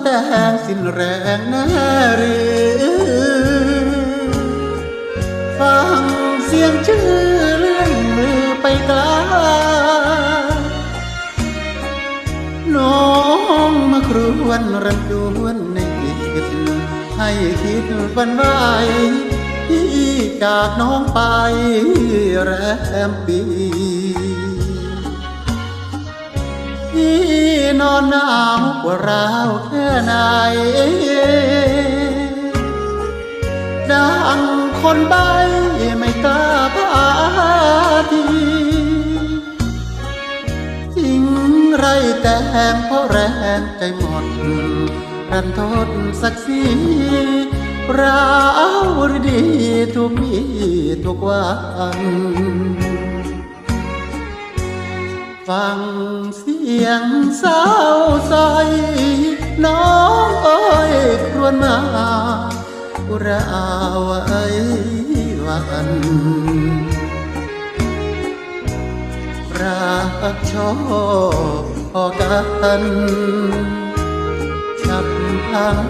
แต่งสิ้นแรงแน่หรือฟังเสียงชื่อเรื่องลือไปไกลน้องมาครวนรำจวนในจิตให้คิดวันไว้ที่จากน้องไปแรมปีที่นอนหนาวกว่าราวแค่ไหนดังคนใบ้ไม่กล้าพาทีทิ้งไรแต่งเพราะแรงใจหมดรันทดศักดิ์ศรีร้าวดีทุกปีทุกวันฟังเสียงสาวใสน้องเอ้ยครวญมาอุราไว้วันรักชอบพอกันฉับพลัน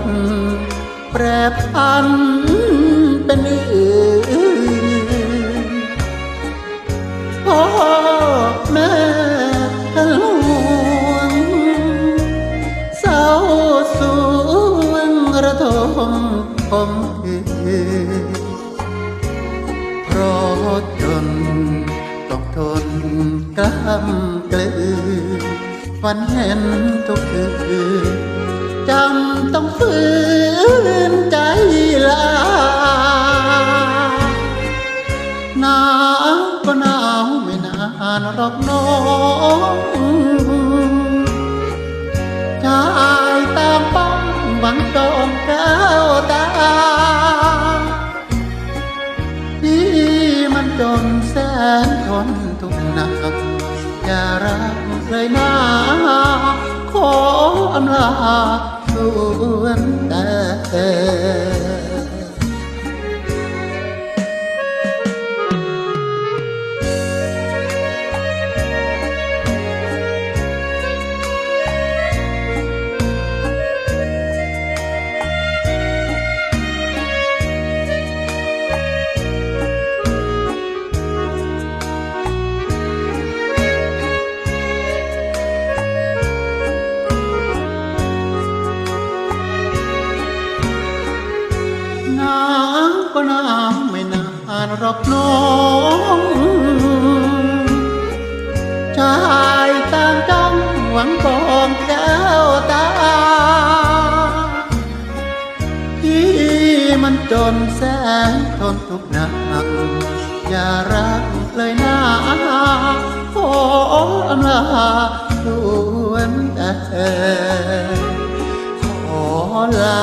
แปรพันเป็นอื่นพ่อแม่กันหลวงเศร้าสวงระทมผมเพราะจนต้องทนกล้ำกลืนฝันเห็นทุกคืนจำต้องฝืนใจลาหนาวก็หนาวไม่นานหรอกน้องชายตามป้องหวังจองแก้วตาที่มันจนแสนทนทุกข์หนักอย่ารักเลยนะขออำลาส่วนแต่ก็น้ำไม่นานหรอกน้องชายต่างจ้องหวังกองแก้วตาที่มันจนแสนทนทุกข์หนักอย่ารักเลยนะขออำลาส่วนแต่ขอลา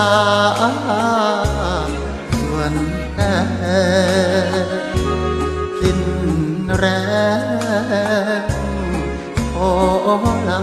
สิ้นแรงโอลา